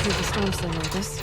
retrieve the storm slinger with this.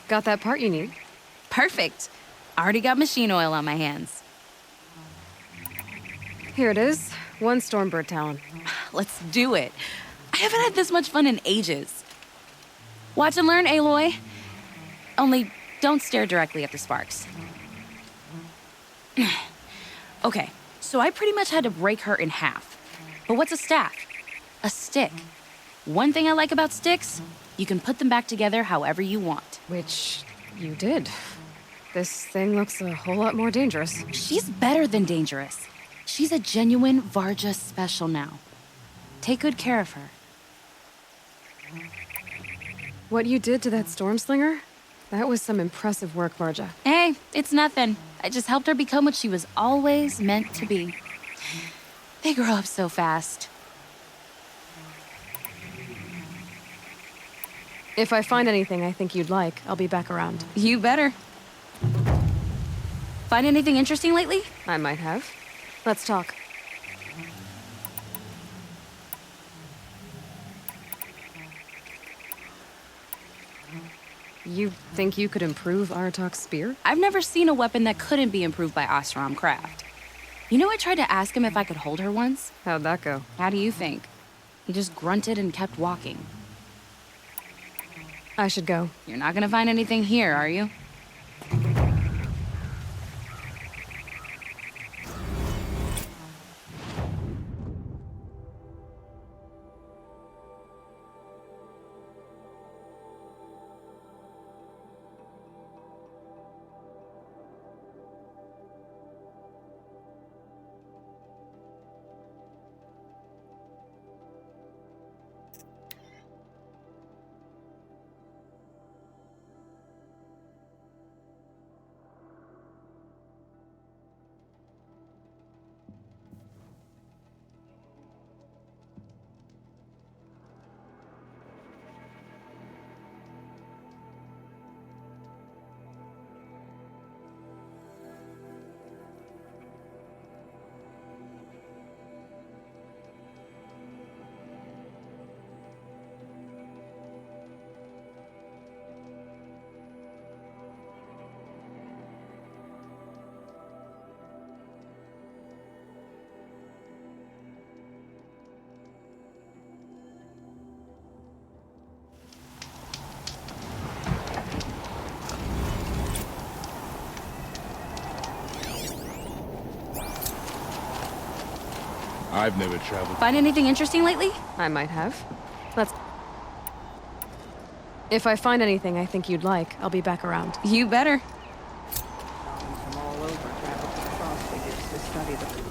Got that part you need? Perfect. Already got machine oil on my hands. Here it is. 1 Stormbird Talon. Let's do it. I haven't had this much fun in ages. Watch and learn, Aloy. Only don't stare directly at the sparks. Okay, so I pretty much had to break her in half. But what's a staff? A stick. One thing I like about sticks, you can put them back together however you want. Which you did. This thing looks a whole lot more dangerous. She's better than dangerous. She's a genuine Varja special now. Take good care of her. What you did to that storm slinger? That was some impressive work, Varja. Hey, it's nothing. I just helped her become what she was always meant to be. They grow up so fast. If I find anything I think you'd like, I'll be back around. You better. Find anything interesting lately? I might have. Let's talk. You think you could improve Aratak's spear? I've never seen a weapon that couldn't be improved by Oseram Craft. You know, I tried to ask him if I could hold her once. How'd that go? How do you think? He just grunted and kept walking. I should go. You're not gonna find anything here, are you? I've never traveled. Find anything interesting lately? I might have. Let's... If I find anything I think you'd like, I'll be back around. You better. From all over travel to the Frost Figures to study the...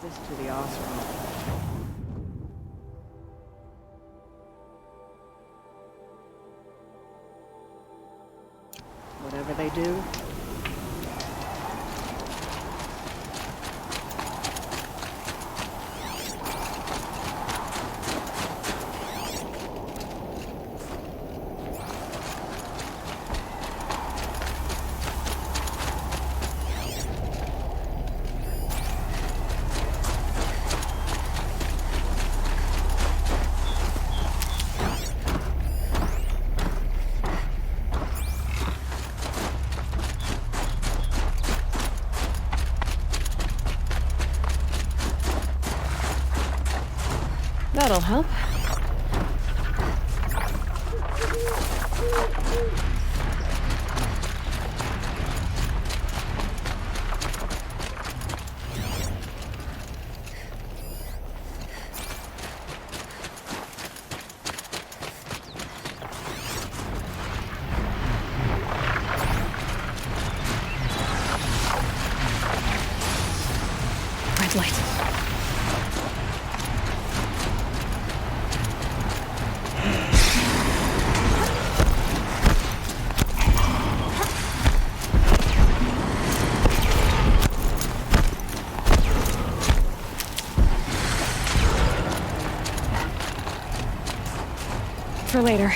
this to the Osprey. Whatever they do, That'll help. Red light. For later.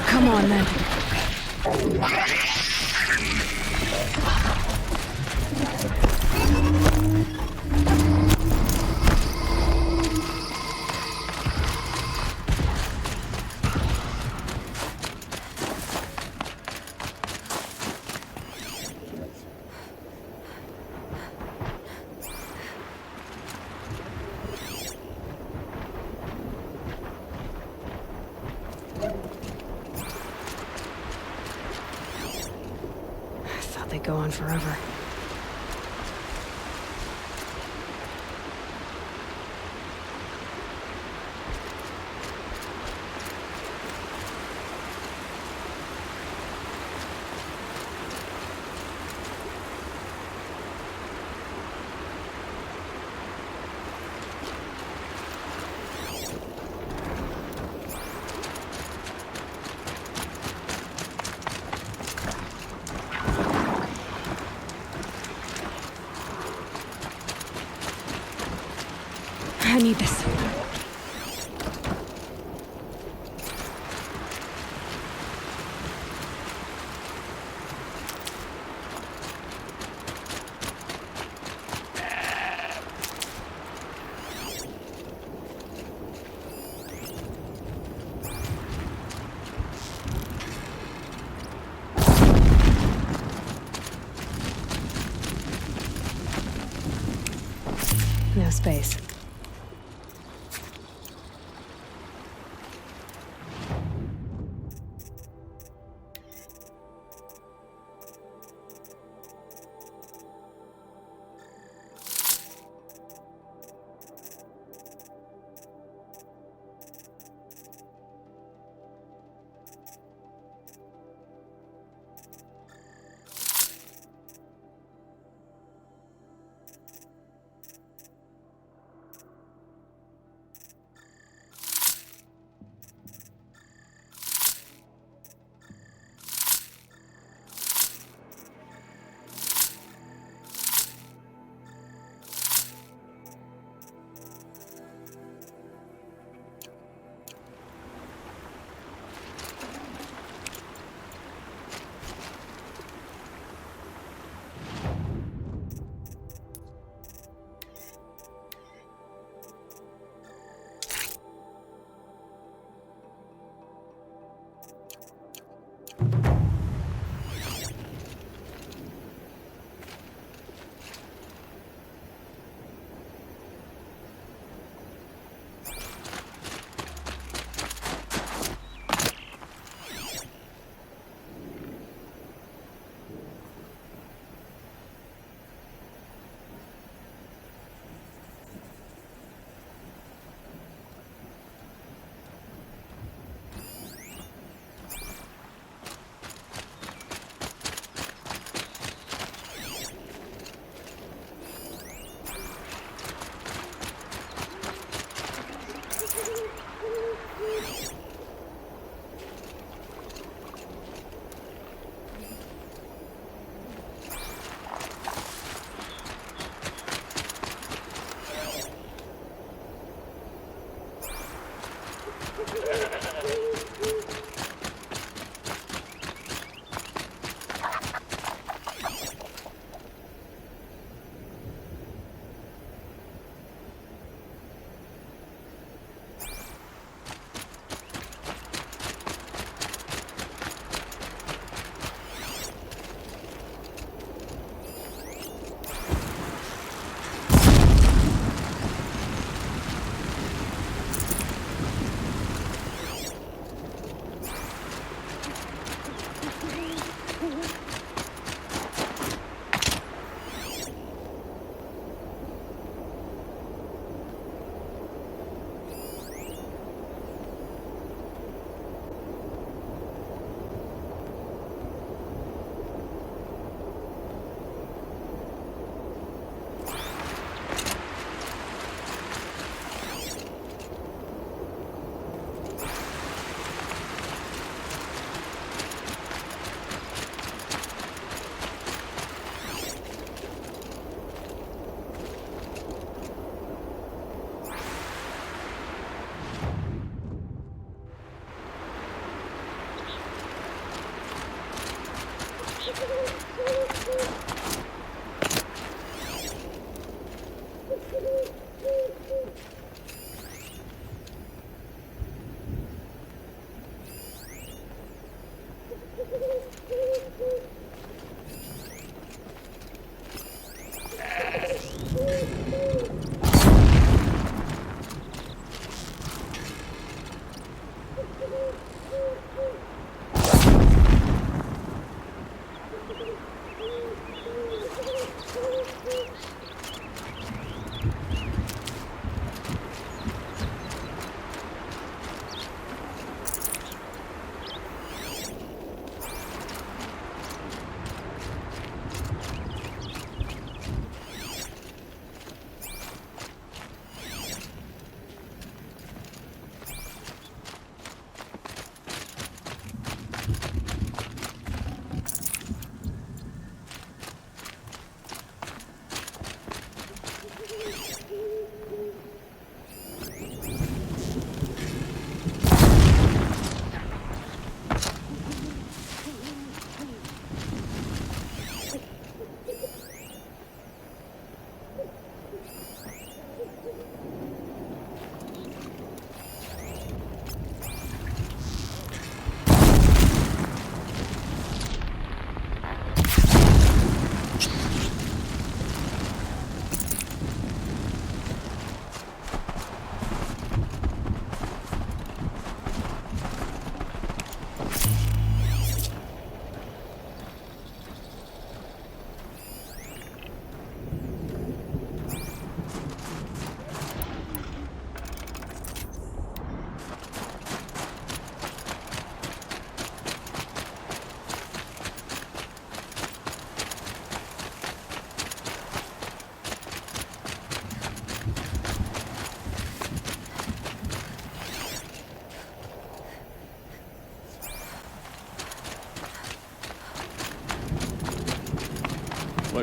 Come on, then. They go on forever. I need this.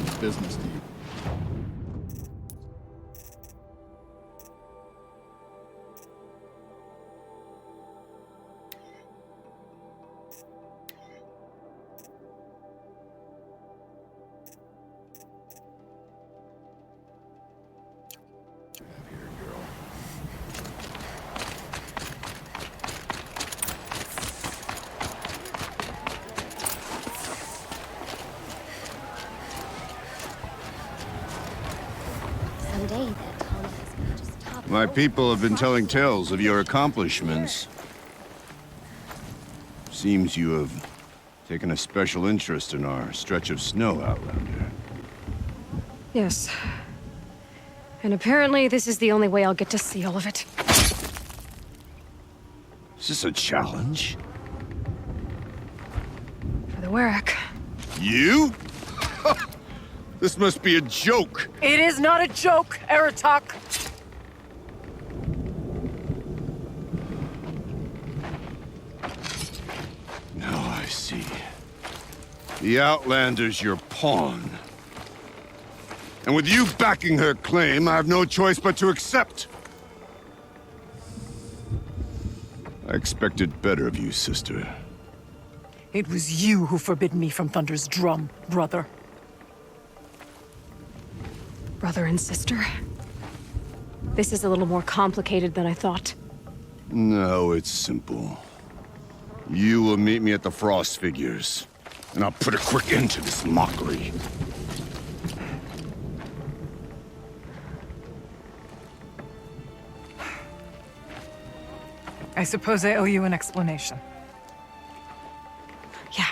much business to you. Someday that Thomas is gonna just topple My over. people have been telling tales of your accomplishments. Seems you have taken a special interest in our stretch of snow, Outlander. Yes. And apparently, this is the only way I'll get to see all of it. Is this a challenge? For the Warwick. You? This must be a joke. It is not a joke, Aratak. Now I see. The Outlander's your pawn. And with you backing her claim, I have no choice but to accept. I expected better of you, sister. It was you who forbid me from Thunder's drum, brother. Brother and sister? This is a little more complicated than I thought. No, it's simple. You will meet me at the Frost Figures, and I'll put a quick end to this mockery. I suppose I owe you an explanation. Yeah.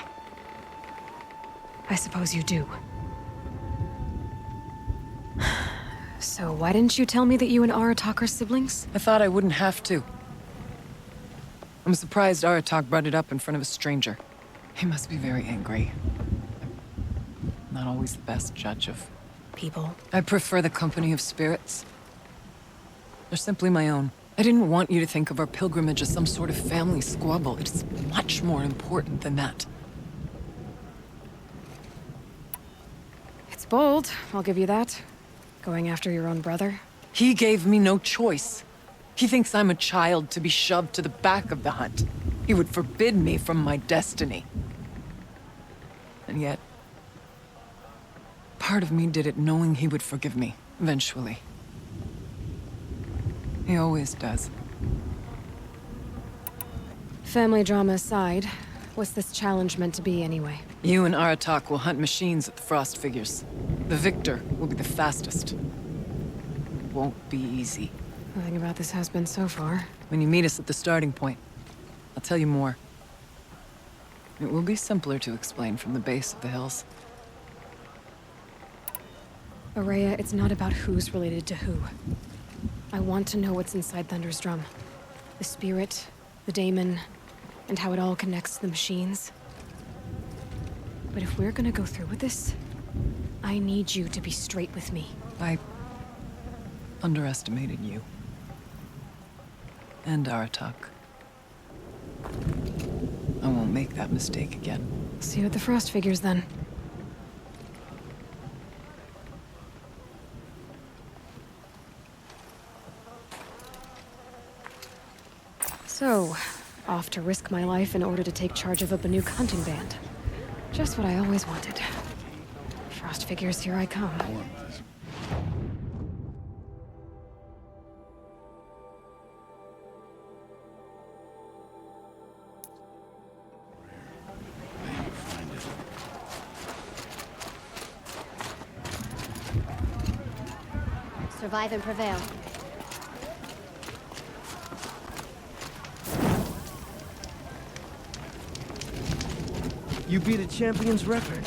I suppose you do. So why didn't you tell me that you and Aratak are siblings? I thought I wouldn't have to. I'm surprised Aratak brought it up in front of a stranger. He must be very angry. I'm not always the best judge of... People. I prefer the company of spirits. They're simply my own. I didn't want you to think of our pilgrimage as some sort of family squabble. It's much more important than that. It's bold, I'll give you that. Going after your own brother. He gave me no choice. He thinks I'm a child to be shoved to the back of the hunt. He would forbid me from my destiny. And yet, part of me did it knowing he would forgive me, eventually. He always does. Family drama aside, what's this challenge meant to be anyway? You and Aratak will hunt machines at the Frost Figures. The victor will be the fastest. It won't be easy. Nothing about this has been so far. When you meet us at the starting point, I'll tell you more. It will be simpler to explain from the base of the hills. Araya, it's not about who's related to who. I want to know what's inside Thunder's drum. The spirit, the daemon, and how it all connects to the machines. But if we're gonna go through with this, I need you to be straight with me. I underestimated you. And Aratak. I won't make that mistake again. See you at the Frost Figures then. So, off to risk my life in order to take charge of a Banuk hunting band. Just what I always wanted. Frost Figures, here I come. Survive and prevail. You beat a champion's record.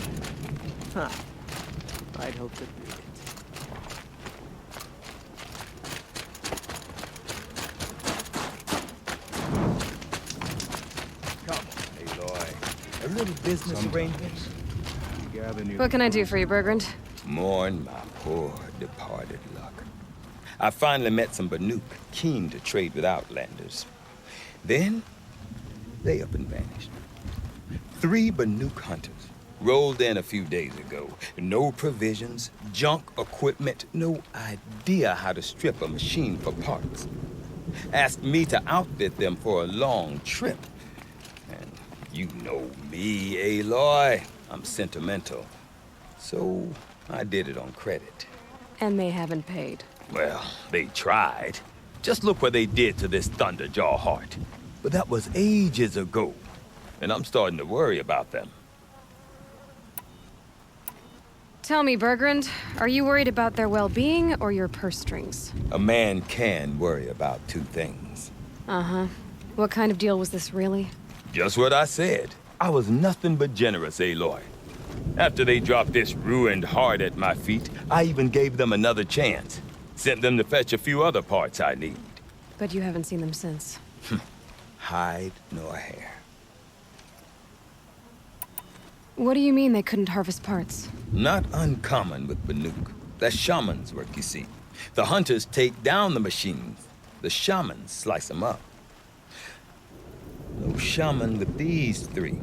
Huh. I'd hope to beat it. Come, Aloy. A little business arrangement. What can I do for you, Bergrand? Mourn my poor departed luck. I finally met some Banuk keen to trade with Outlanders. Then, they up and vanished. 3 Banuk hunters Rolled in a few days ago. No provisions, junk equipment, no idea how to strip a machine for parts. Asked me to outfit them for a long trip. And you know me, Aloy. I'm sentimental. So I did it on credit. And they haven't paid. Well, they tried. Just look what they did to this Thunderjaw heart. But that was ages ago. And I'm starting to worry about them. Tell me, Bergrand, are you worried about their well-being or your purse strings? A man can worry about two things. Uh-huh. What kind of deal was this, really? Just what I said. I was nothing but generous, Aloy. After they dropped this ruined heart at my feet, I even gave them another chance. Sent them to fetch a few other parts I need. But you haven't seen them since. Hide nor hair. What do you mean they couldn't harvest parts? Not uncommon with Banuk. That's shaman's work, you see. The hunters take down the machines. The shamans slice them up. No shaman with these three.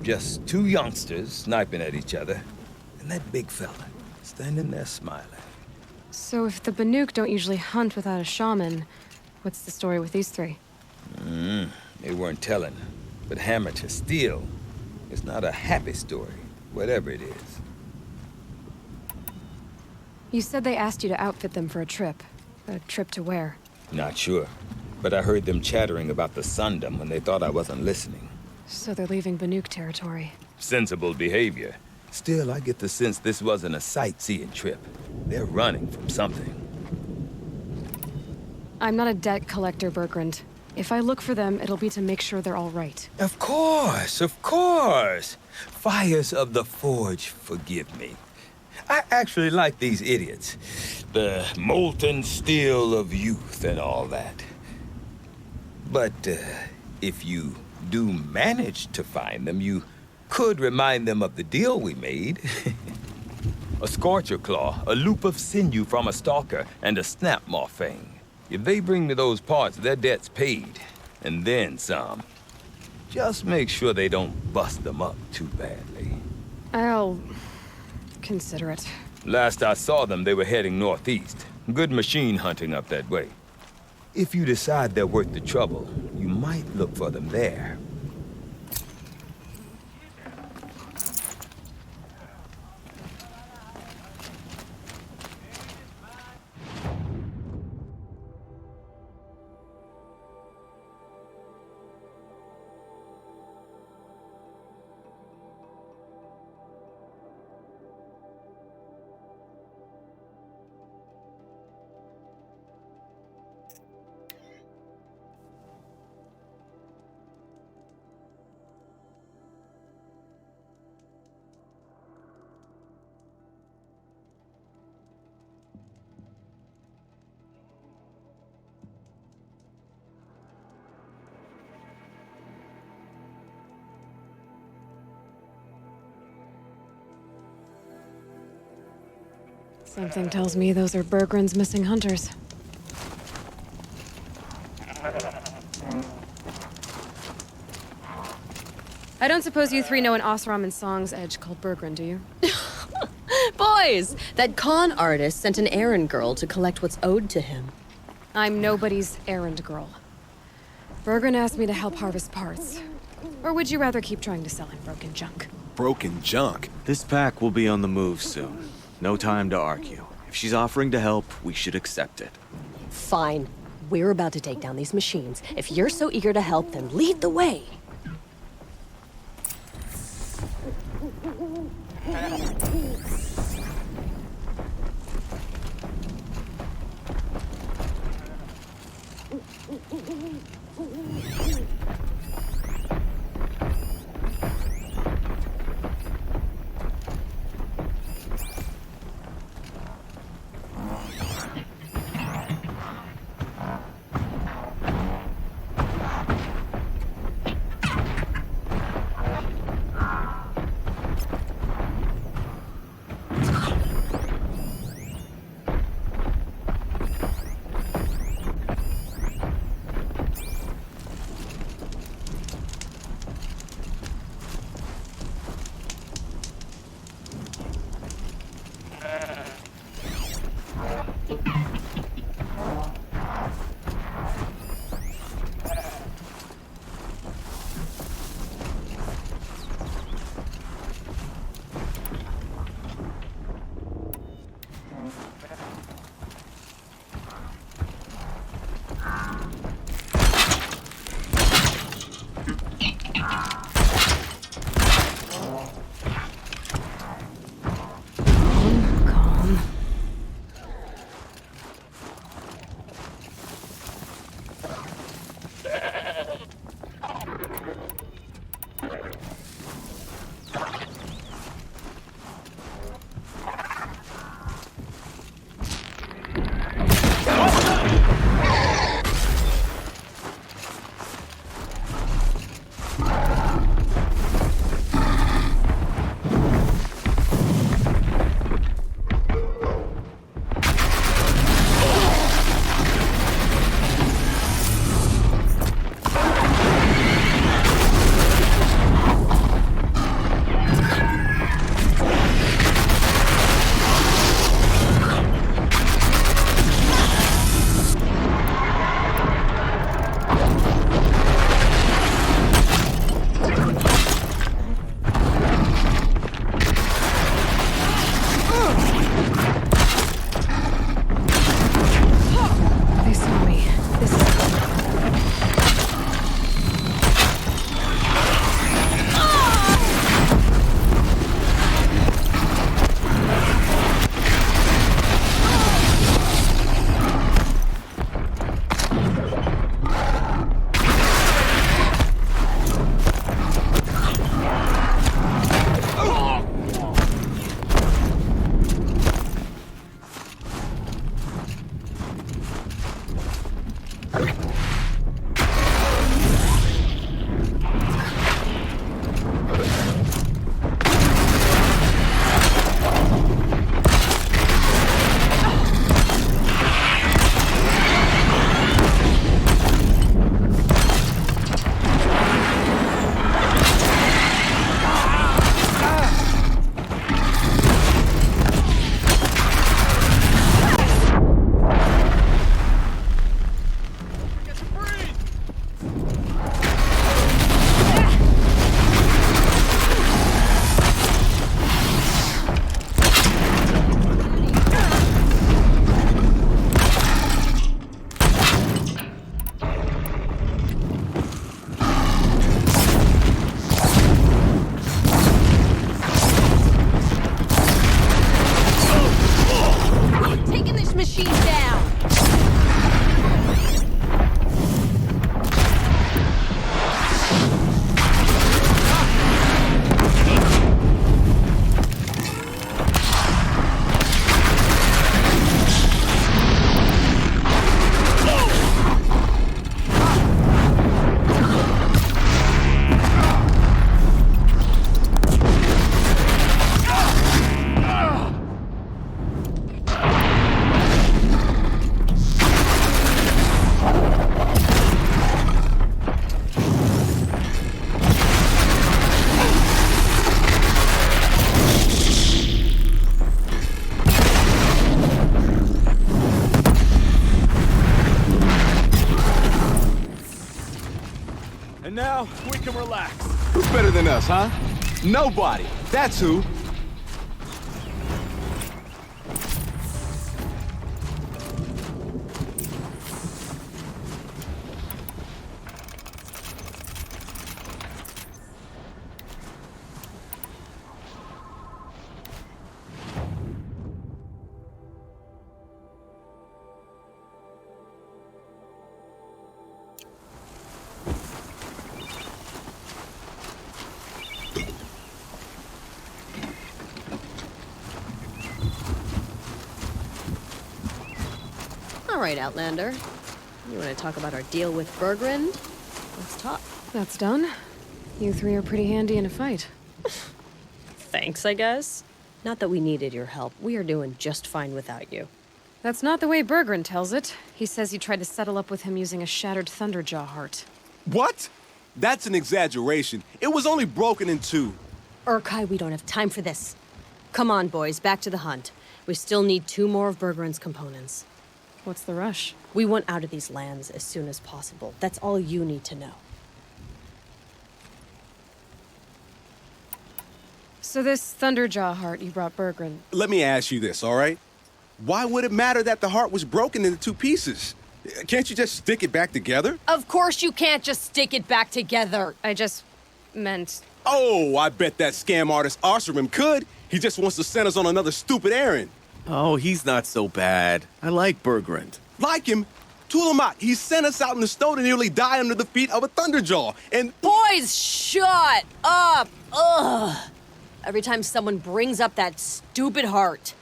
Just two youngsters sniping at each other. And that big fella standing there smiling. So if the Banuk don't usually hunt without a shaman, what's the story with these three? They weren't telling. But hammer to steel. It's not a happy story, whatever it is. You said they asked you to outfit them for a trip. A trip to where? Not sure. But I heard them chattering about the Sundom when they thought I wasn't listening. So they're leaving Banuk territory. Sensible behavior. Still, I get the sense this wasn't a sightseeing trip. They're running from something. I'm not a debt collector, Bergrand. If I look for them, it'll be to make sure they're all right. Of course, of course. Fires of the Forge, forgive me. I actually like these idiots. The molten steel of youth and all that. But if you do manage to find them, you could remind them of the deal we made. A Scorcher Claw, a loop of sinew from a stalker, and a Snapmaw Fang. If they bring me those parts, their debt's paid. And then some. Just make sure they don't bust them up too badly. I'll consider it. Last I saw them, they were heading northeast. Good machine hunting up that way. If you decide they're worth the trouble, you might look for them there. Something tells me those are Bergrand's missing hunters. I don't suppose you three know an Osram and Song's edge called Bergrand, do you? Boys, that con artist sent an errand girl to collect what's owed to him. I'm nobody's errand girl. Bergrand asked me to help harvest parts. Or would you rather keep trying to sell him broken junk? Broken junk? This pack will be on the move soon. No time to argue. If she's offering to help, we should accept it. Fine. We're about to take down these machines. If you're so eager to help, then lead the way. And now, we can relax. Who's better than us, huh? Nobody. That's who. All right, Outlander. You want to talk about our deal with Bergrand? Let's talk. That's done. You three are pretty handy in a fight. Thanks, I guess. Not that we needed your help. We are doing just fine without you. That's not the way Bergrand tells it. He says you tried to settle up with him using a shattered Thunderjaw heart. What? That's an exaggeration. It was only broken in two. Urkai, we don't have time for this. Come on, boys, back to the hunt. We still need 2 more of Bergrand's components. What's the rush? We want out of these lands as soon as possible. That's all you need to know. So this Thunderjaw heart you brought Bergrand, Let me ask you this, all right? Why would it matter that the heart was broken into 2 pieces? Can't you just stick it back together? Of course you can't just stick it back together. I just meant... Oh, I bet that scam artist Arsarim could. He just wants to send us on another stupid errand. Oh, he's not so bad. I like Bergrand. Like him? Tulamat, he sent us out in the snow to nearly die under the feet of a Thunderjaw, and... Boys, shut up! Ugh! Every time someone brings up that stupid heart.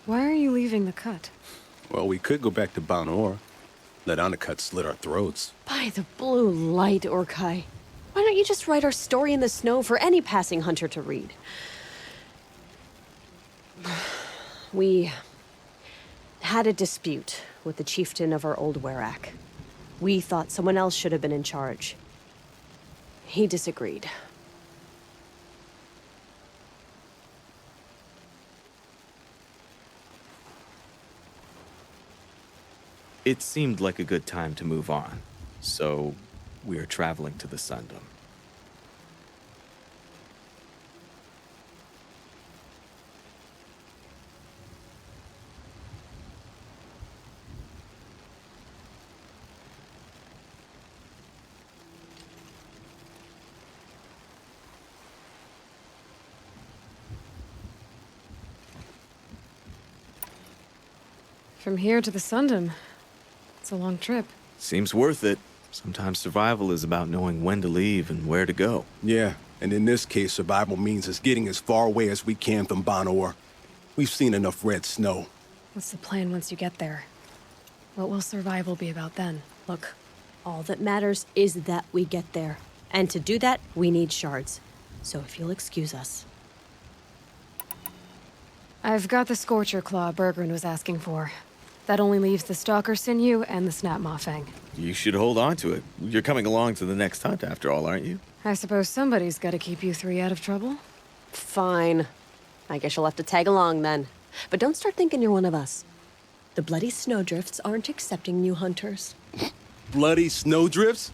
Why are you leaving the cut? Well, we could go back to Banor. Let Anacut slit our throats. By the blue light, Urkai. Why don't you just write our story in the snow for any passing hunter to read? We had a dispute with the chieftain of our old Werak. We thought someone else should have been in charge. He disagreed. It seemed like a good time to move on, so we are traveling to the Sundom. From here to the Sundom. It's a long trip. Seems worth it. Sometimes survival is about knowing when to leave and where to go. Yeah, and in this case, survival means us getting as far away as we can from Banor. We've seen enough red snow. What's the plan once you get there? What will survival be about then? Look, all that matters is that we get there. And to do that, we need shards. So if you'll excuse us. I've got the Scorcher Claw Bergrand was asking for. That only leaves the Stalker Sinew and the Snap Maw Fang. You should hold on to it. You're coming along to the next hunt after all, aren't you? I suppose somebody's gotta keep you three out of trouble. Fine. I guess you'll have to tag along then. But don't start thinking you're one of us. The Bloody Snowdrifts aren't accepting new hunters. Bloody snowdrifts?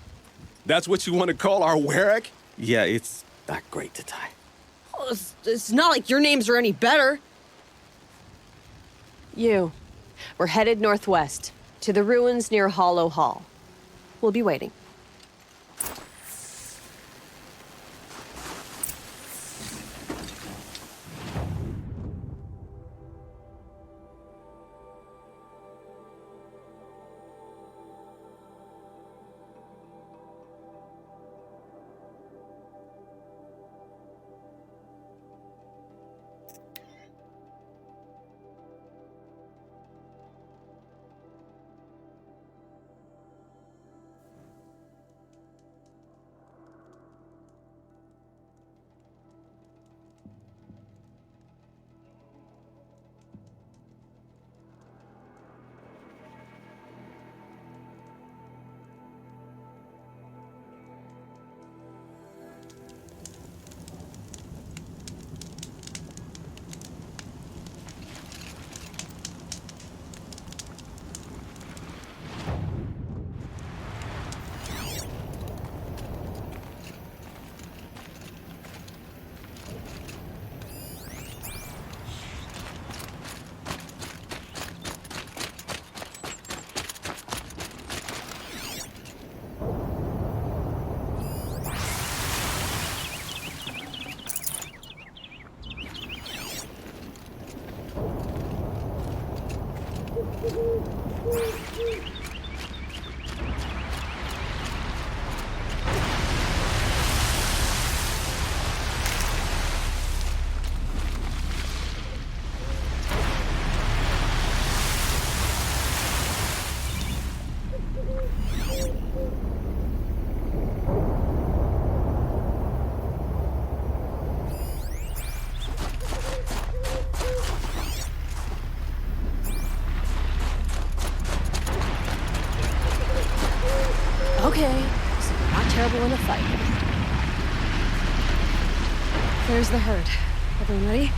That's what you want to call our Werak? Yeah, it's not great to tie. Oh, it's not like your names are any better. We're headed northwest, to the ruins near Hollow Hall. We'll be waiting. Okay, so we're not terrible in a fight. There's the herd. Everyone ready?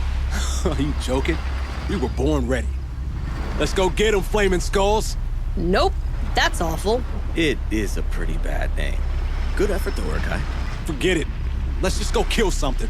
Are you joking? We were born ready. Let's go get them, Flaming Skulls! Nope, that's awful. It is a pretty bad name. Good effort though, Urkai. Forget it. Let's just go kill something.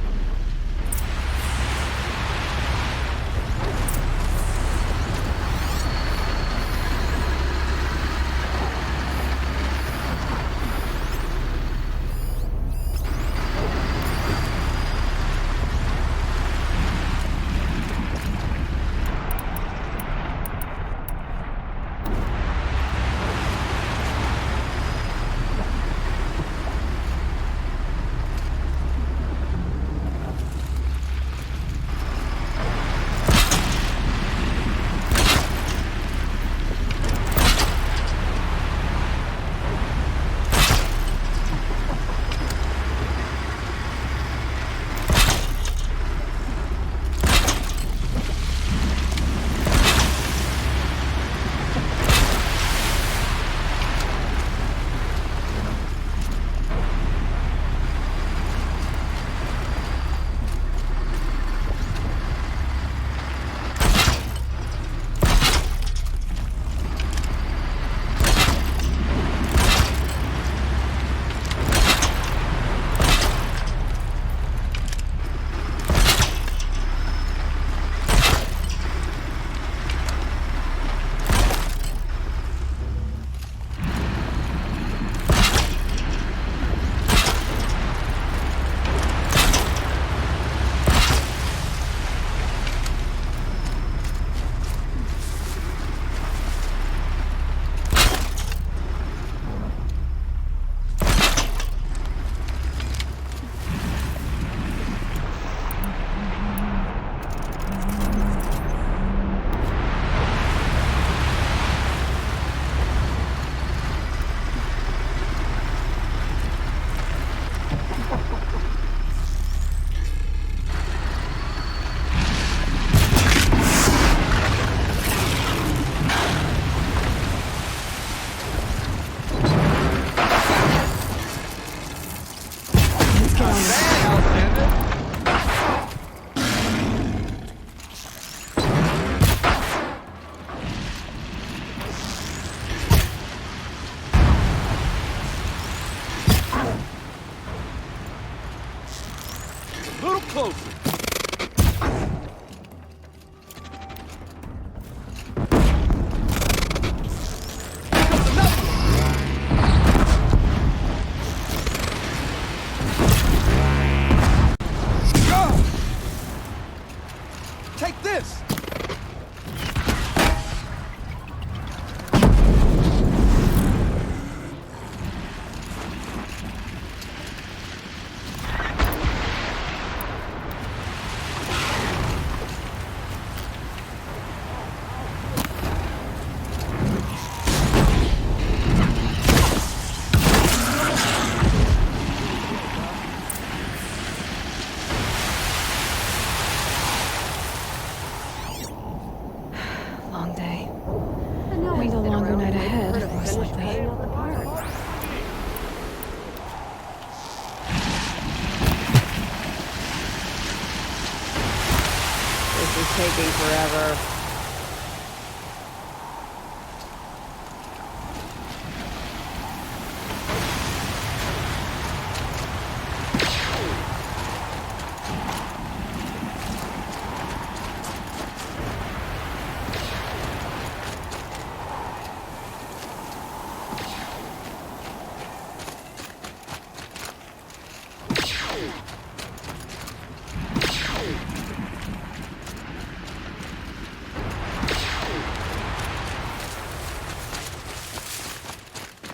Taking forever.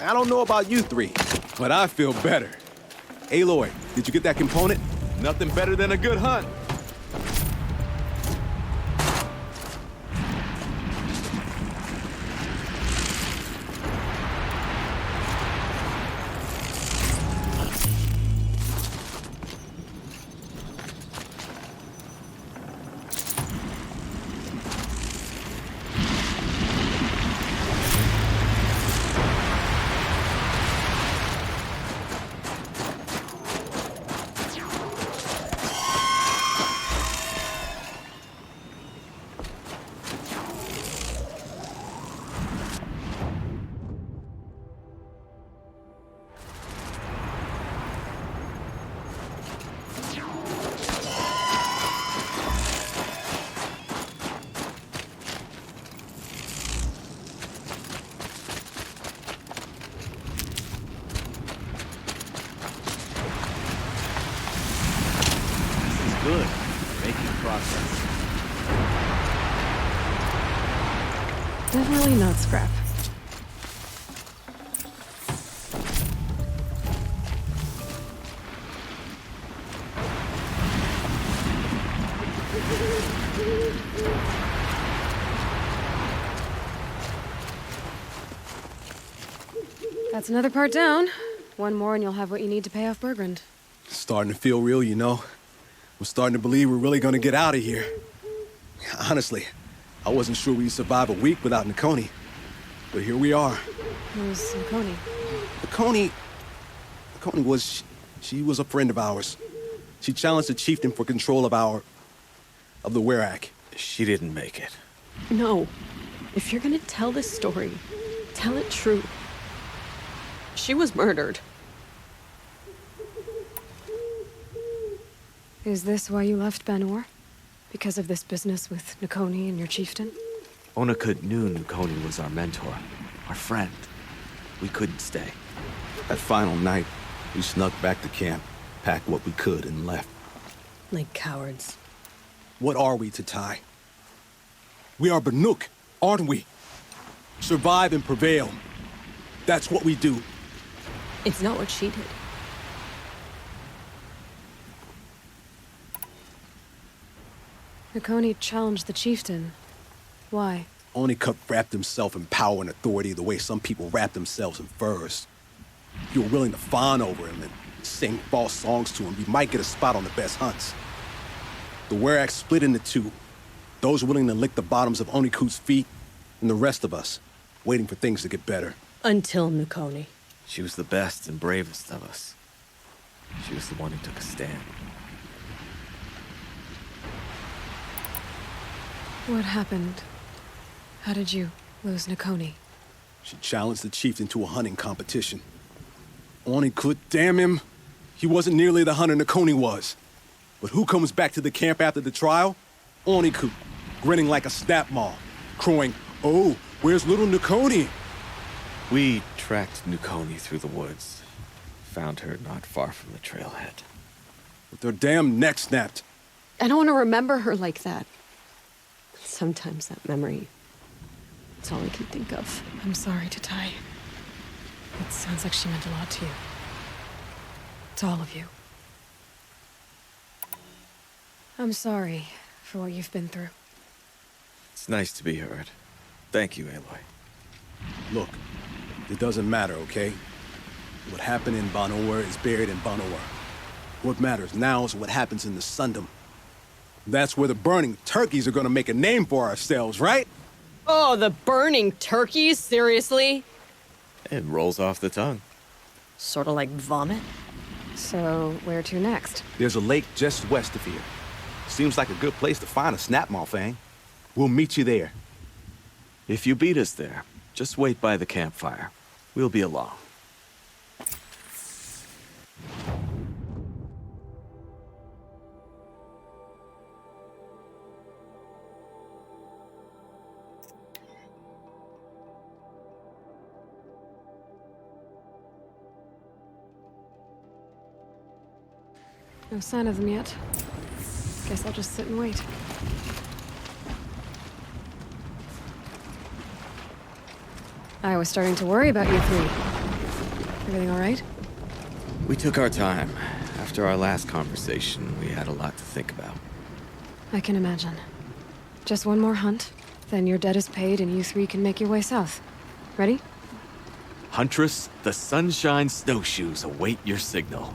I don't know about you three, but I feel better. Aloy, did you get that component? Nothing better than a good hunt. Good. Making progress. Definitely not scrap. That's another part down. One more and you'll have what you need to pay off Bergrand. Starting to feel real, you know? I'm starting to believe we're really gonna get out of here. Honestly, I wasn't sure we'd survive a week without Nakoni. But here we are. Who's Nakoni? Nakoni was... She was a friend of ours. She challenged the chieftain for control of the Werak. She didn't make it. No. If you're gonna tell this story, tell it true. She was murdered. Is this why you left Banor? Because of this business with Nakoni and your chieftain? Onakut knew Nakoni was our mentor, our friend. We couldn't stay. That final night, we snuck back to camp, packed what we could, and left. Like cowards. What are we to Tai? We are Banuk, aren't we? Survive and prevail. That's what we do. It's not what she did. Nakoni challenged the chieftain. Why? Onakut wrapped himself in power and authority the way some people wrap themselves in furs. If you were willing to fawn over him and sing false songs to him, you might get a spot on the best hunts. The Werak split into two. Those willing to lick the bottoms of Onikut's feet, and the rest of us, waiting for things to get better. Until Nakoni. She was the best and bravest of us. She was the one who took a stand. What happened? How did you lose Nakoni? She challenged the chieftain to a hunting competition. Onikut, damn him! He wasn't nearly the hunter Nakoni was. But who comes back to the camp after the trial? Onikut, grinning like a snap maw, crowing, "Oh, where's little Nakoni?" We tracked Nakoni through the woods. Found her not far from the trailhead. With her damn neck snapped. I don't want to remember her like that. Sometimes that memory, it's all I can think of. I'm sorry to Tai. It sounds like she meant a lot to you. To all of you. I'm sorry for what you've been through. It's nice to be heard. Thank you, Aloy. Look, it doesn't matter, okay? What happened in Banor is buried in Banor. What matters now is what happens in the Sundom. That's where the burning turkeys are gonna make a name for ourselves, right? Oh, the burning turkeys? Seriously? It rolls off the tongue. Sort of like vomit? So, where to next? There's a lake just west of here. Seems like a good place to find a snapmaw fang. We'll meet you there. If you beat us there, just wait by the campfire. We'll be along. No sign of them yet. Guess I'll just sit and wait. I was starting to worry about you three. Everything all right? We took our time. After our last conversation, we had a lot to think about. I can imagine. Just one more hunt, then your debt is paid and you three can make your way south. Ready? Huntress, the Sunshine Snowshoes await your signal.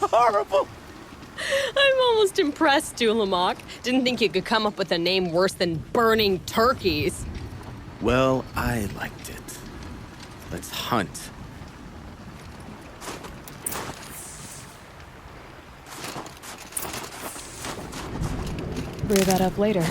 Horrible! I'm almost impressed, Dulamok. Didn't think you could come up with a name worse than Burning Turkeys. Well, I liked it. Let's hunt. Brew that up later.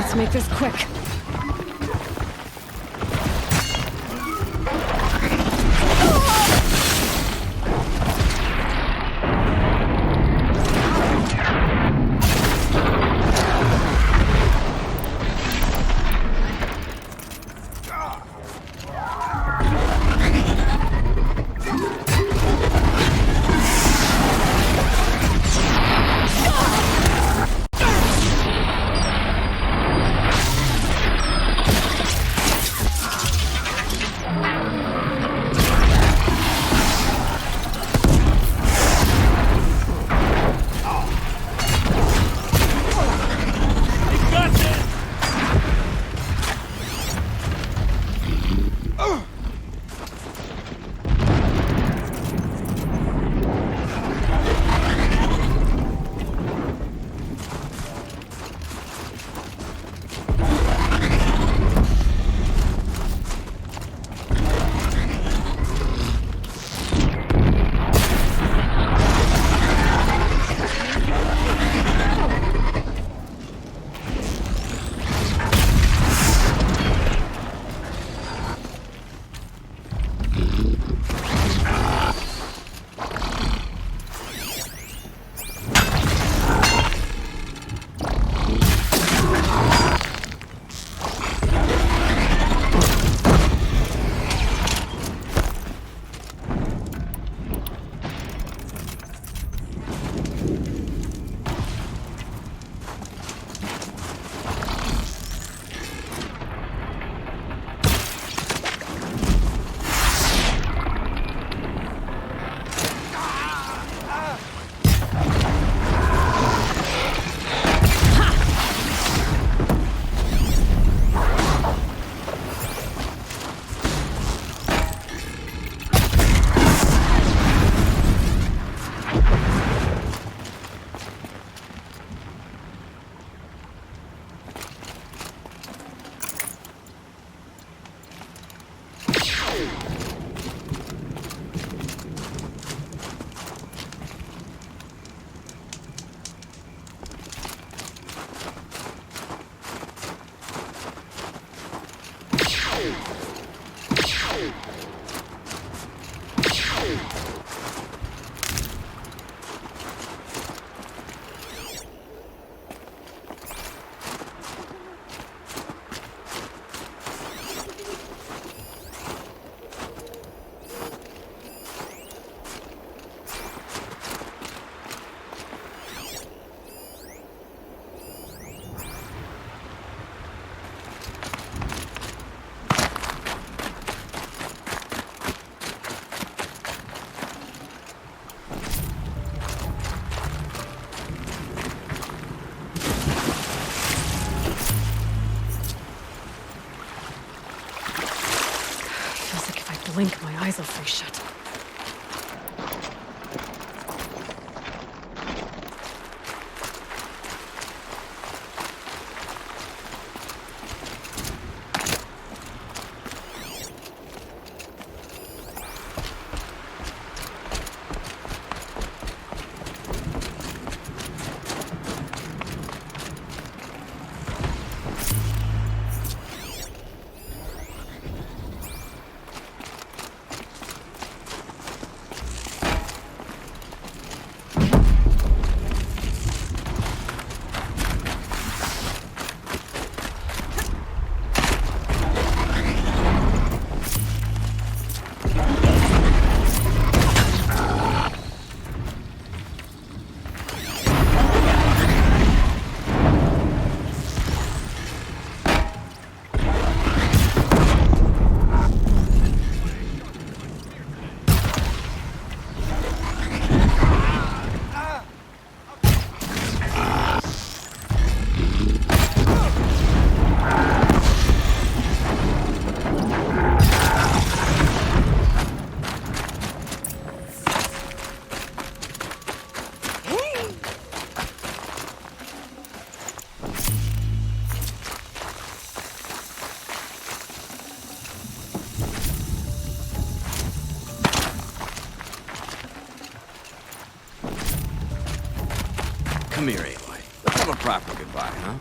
Let's make this quick. If I blink, my eyes will freeze shut. Come here, Aloy. Let's have a proper goodbye, huh?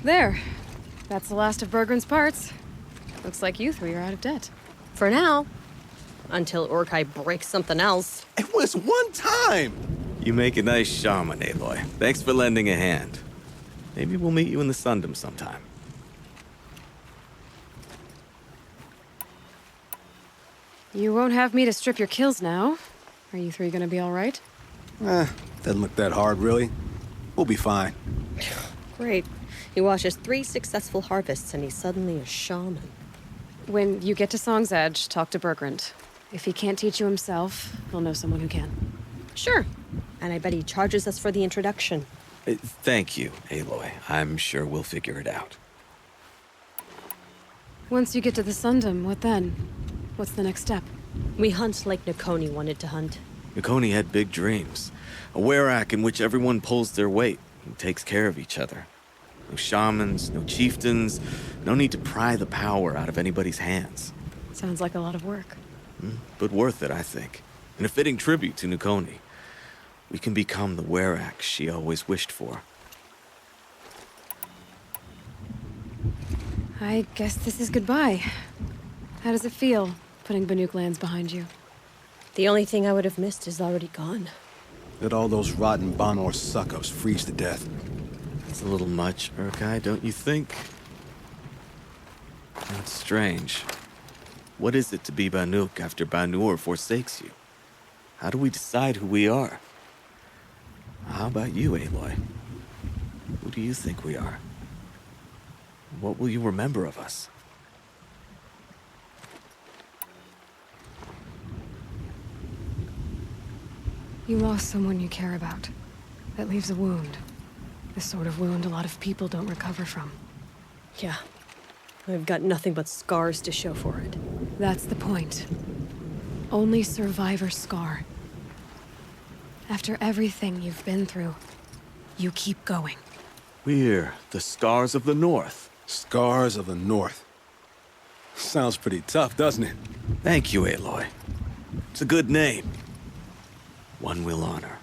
There. That's the last of Bergren's parts. Looks like you three are out of debt. For now. Until Urkai breaks something else. It was one time! You make a nice shaman, Aloy. Thanks for lending a hand. Maybe we'll meet you in the Sundom sometime. You won't have me to strip your kills now. Are you three gonna be all right? Doesn't look that hard, really. We'll be fine. Great. He watches 3 successful harvests and he's suddenly a shaman. When you get to Song's Edge, talk to Bergrand. If he can't teach you himself, he'll know someone who can. Sure. And I bet he charges us for the introduction. Thank you, Aloy. I'm sure we'll figure it out. Once you get to the Sundom, what then? What's the next step? We hunt like Nakoni wanted to hunt. Nakoni had big dreams. A Werak in which everyone pulls their weight and takes care of each other. No shamans, no chieftains, no need to pry the power out of anybody's hands. Sounds like a lot of work. But worth it, I think. And a fitting tribute to Nakoni. We can become the Werak she always wished for. I guess this is goodbye. How does it feel, putting Banuk lands behind you? The only thing I would have missed is already gone. Let all those rotten Banor suck-ups freeze to death. It's a little much, Urkai, don't you think? That's strange. What is it to be Banuk after Banur forsakes you? How do we decide who we are? How about you, Aloy? Who do you think we are? What will you remember of us? You lost someone you care about. That leaves a wound. The sort of wound a lot of people don't recover from. Yeah. I've got nothing but scars to show for it. That's the point. Only survivor's scar. After everything you've been through, you keep going. We're the Scars of the North. Scars of the North. Sounds pretty tough, doesn't it? Thank you, Aloy. It's a good name. One we'll honor.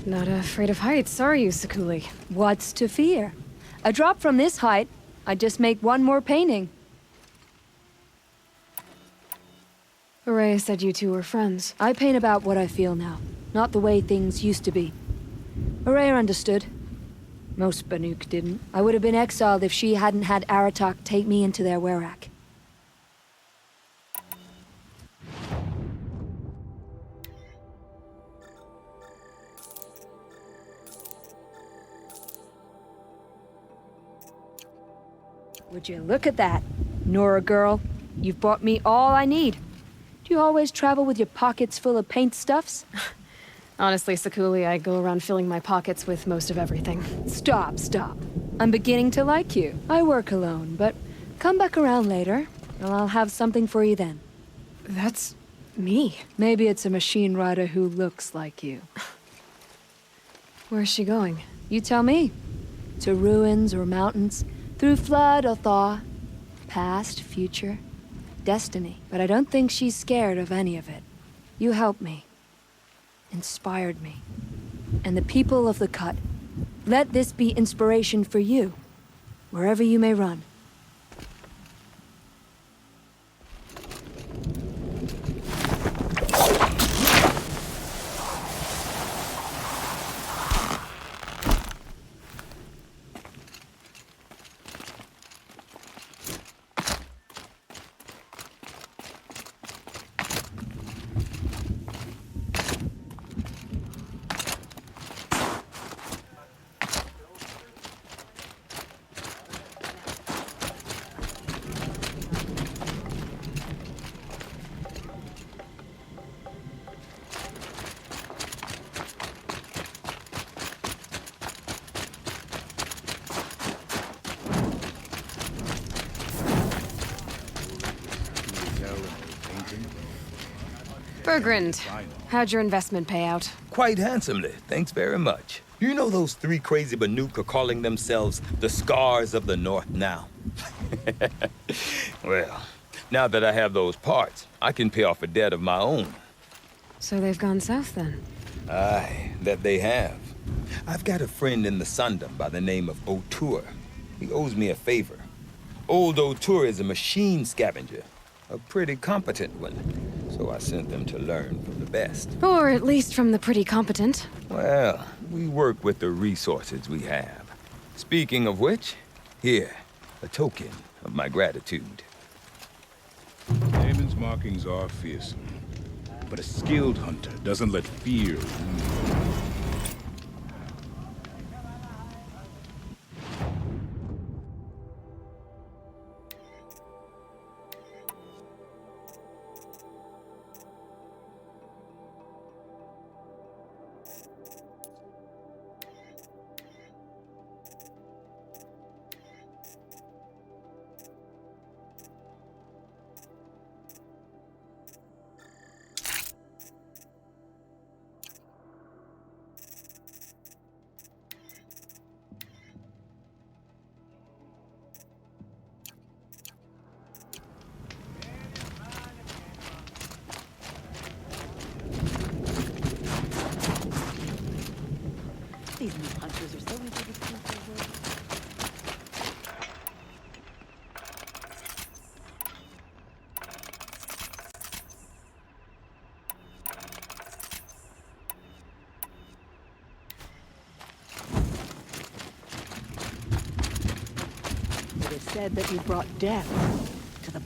Not afraid of heights, are you, Sakuli? What's to fear? A drop from this height, I'd just make one more painting. Araya said you two were friends. I paint about what I feel now, not the way things used to be. Araya understood. Most Banuk didn't. I would have been exiled if she hadn't had Aratak take me into their Werak. Would you look at that? Nora girl, you've bought me all I need. Do you always travel with your pockets full of paint stuffs? Honestly, Sakuli, I go around filling my pockets with most of everything. Stop. I'm beginning to like you. I work alone, but come back around later, and I'll have something for you then. That's me. Maybe it's a machine rider who looks like you. Where's she going? You tell me. To ruins or mountains, through flood or thaw, past, future, destiny. But I don't think she's scared of any of it. You helped me. Inspired me. And the people of the Cut. Let this be inspiration for you, wherever you may run. Bergrand, how'd your investment pay out? Quite handsomely, thanks very much. You know those three crazy Banuk are calling themselves the Scars of the North now? Well, now that I have those parts, I can pay off a debt of my own. So they've gone south then? Aye, that they have. I've got a friend in the Sundom by the name of O'Toole. He owes me a favor. Old O'Toole is a machine scavenger, a pretty competent one. So I sent them to learn from the best. Or at least from the pretty competent. Well, we work with the resources we have. Speaking of which, here, a token of my gratitude. Damon's markings are fearsome, but a skilled hunter doesn't let fear rule. These new hunters are so easy to keep away. It is said that you brought death to the